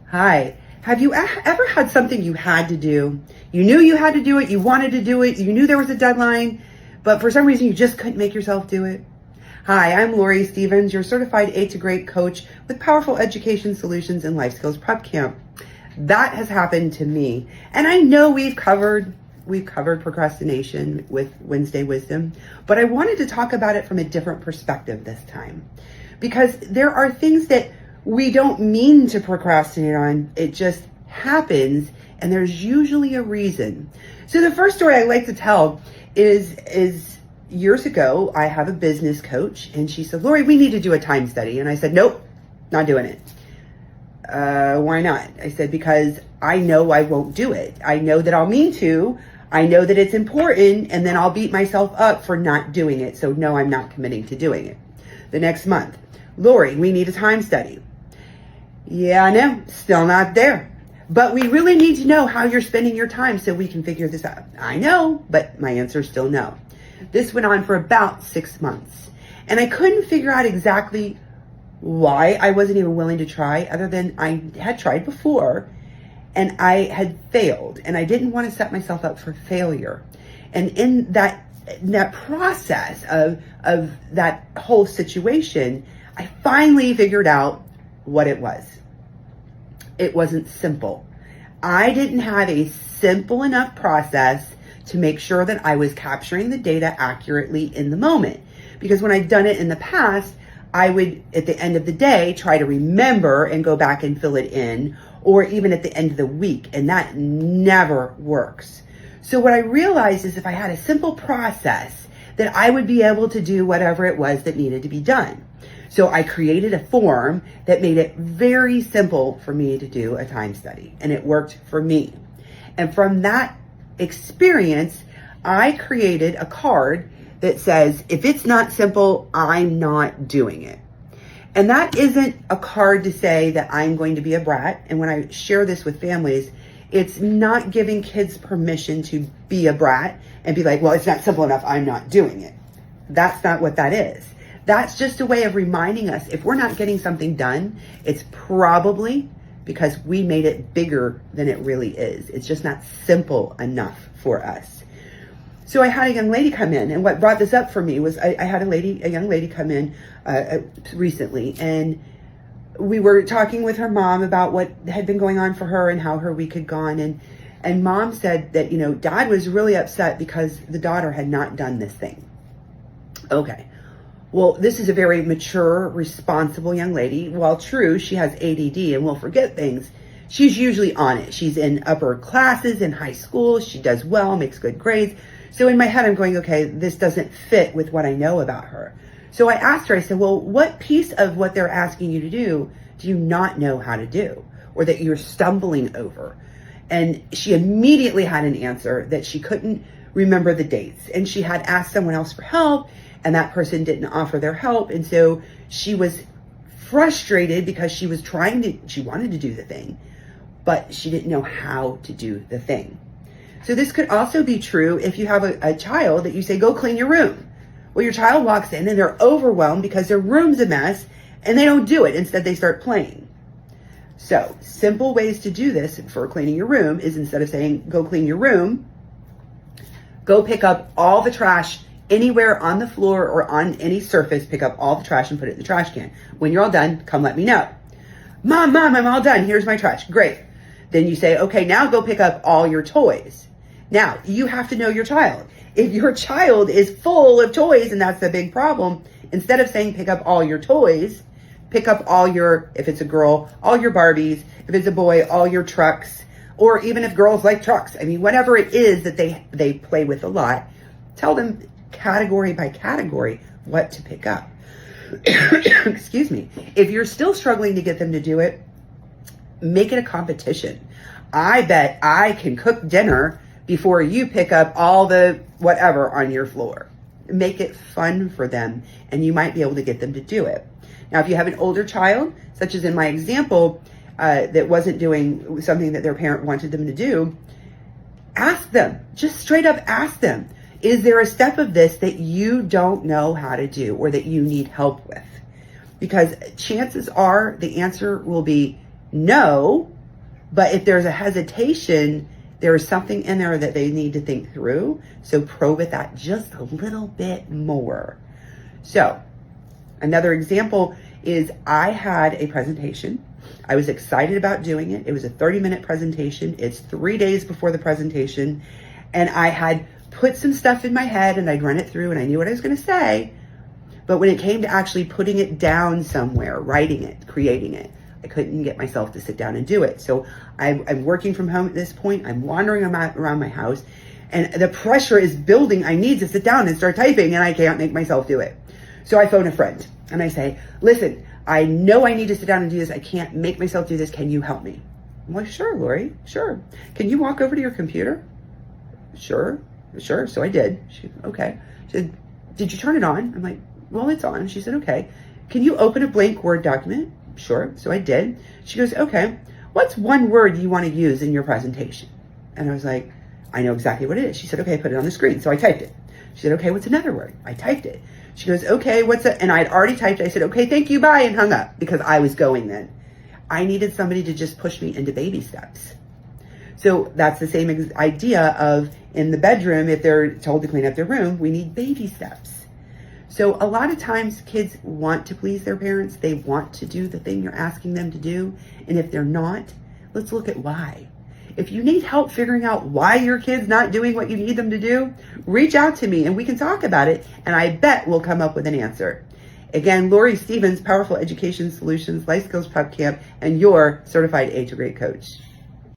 Hi. Have you ever had something you had to do? You knew you had to do it, you wanted to do it, you knew there was a deadline, but for some reason you just couldn't make yourself do it? Hi, I'm Lori Stevens, your certified 8 to Great coach with powerful education solutions and life skills prep camp. That has happened to me. And I know we've covered procrastination with Wednesday Wisdom, but I wanted to talk about it from a different perspective this time. Because there are things that we don't mean to procrastinate on. It just happens, and there's usually a reason. So the first story I like to tell is years ago, I have a business coach, and she said, Lori, we need to do a time study. And I said, nope, not doing it. Why not? I said, because I know I won't do it. I know that I'll mean to. I know that it's important, and then I'll beat myself up for not doing it. So no, I'm not committing to doing it. The next month, Lori, we need a time study. Yeah, I know, still not there. But we really need to know how you're spending your time so we can figure this out. I know, but my answer is still no. This went on for about 6 months. And I couldn't figure out exactly why I wasn't even willing to try, other than I had tried before and I had failed. And I didn't want to set myself up for failure. And in that process of that whole situation, I finally figured out what it was. It wasn't simple. I didn't have a simple enough process to make sure that I was capturing the data accurately in the moment. Because when I'd done it in the past, I would, at the end of the day, try to remember and go back and fill it in, or even at the end of the week, and that never works. So what I realized is if I had a simple process, that I would be able to do whatever it was that needed to be done. So I created a form that made it very simple for me to do a time study, and it worked for me. And from that experience, I created a card that says, if it's not simple, I'm not doing it. And that isn't a card to say that I'm going to be a brat. And when I share this with families, it's not giving kids permission to be a brat and be like, well, it's not simple enough, I'm not doing it. That's not what that is. That's just a way of reminding us, if we're not getting something done, it's probably because we made it bigger than it really is. It's just not simple enough for us. So I had a young lady come in, and what brought this up for me was I had a young lady come in recently, and we were talking with her mom about what had been going on for her and how her week had gone. And mom said that, dad was really upset because the daughter had not done this thing. Okay. Well, this is a very mature, responsible young lady. While true, she has ADD and will forget things, she's usually on it. She's in upper classes in high school. She does well, makes good grades. So in my head, I'm going, okay, this doesn't fit with what I know about her. So I asked her, I said, well, what piece of what they're asking you to do you not know how to do, or that you're stumbling over? And she immediately had an answer that she couldn't remember the dates. And she had asked someone else for help, and that person didn't offer their help. And so she was frustrated because she wanted to do the thing, but she didn't know how to do the thing. So this could also be true if you have a child that you say, go clean your room. Well, your child walks in and they're overwhelmed because their room's a mess and they don't do it. Instead, they start playing. So simple ways to do this for cleaning your room is, instead of saying, go clean your room, go pick up all the trash anywhere on the floor or on any surface. Pick up all the trash and put it in the trash can. When you're all done, come let me know. Mom, I'm all done. Here's my trash. Great. Then you say, okay, now go pick up all your toys. Now, you have to know your child. If your child is full of toys, and that's the big problem, instead of saying pick up all your toys, pick up all your, if it's a girl, all your Barbies. If it's a boy, all your trucks. Or even if girls like trucks. I mean, whatever it is that they play with a lot, tell them category by category what to pick up. Excuse me. If you're still struggling to get them to do it, make it a competition. I bet I can cook dinner before you pick up all the whatever on your floor. Make it fun for them, and you might be able to get them to do it. Now, if you have an older child, such as in my example, that wasn't doing something that their parent wanted them to do, ask them, just straight up ask them, is there a step of this that you don't know how to do or that you need help with? Because chances are the answer will be no, But if there's a hesitation, there is something in there that they need to think through. So probe at that just a little bit more. So another example is I had a presentation. I was excited about doing it. It was a 30-minute presentation. It's 3 days before the presentation. And I had put some stuff in my head and I'd run it through and I knew what I was going to say. But when it came to actually putting it down somewhere, writing it, creating it, I couldn't get myself to sit down and do it. So I'm working from home at this point. I'm wandering around my house and the pressure is building. I need to sit down and start typing and I can't make myself do it. So I phone a friend and I say, listen, I know I need to sit down and do this. I can't make myself do this. Can you help me? I'm like, sure, Lori, sure. Can you walk over to your computer? Sure. So I did. She, okay. She said, did you turn it on? I'm like, well, it's on. She said, okay. Can you open a blank Word document? Sure. So I did. She goes, okay, what's one word you want to use in your presentation? And I was like, I know exactly what it is. She said, okay, put it on the screen. So I typed it. She said, okay, what's another word? I typed it. She goes, okay, what's it? And I'd already typed it. I said, okay, thank you, bye, and hung up because I was going then. I needed somebody to just push me into baby steps. So that's the same idea of in the bedroom, if they're told to clean up their room, we need baby steps. So a lot of times kids want to please their parents. They want to do the thing you're asking them to do. And if they're not, let's look at why. If you need help figuring out why your kid's not doing what you need them to do, reach out to me and we can talk about it. And I bet we'll come up with an answer. Again, Lori Stevens, Powerful Education Solutions, Life Skills Prep Camp, and your certified A to Grade coach.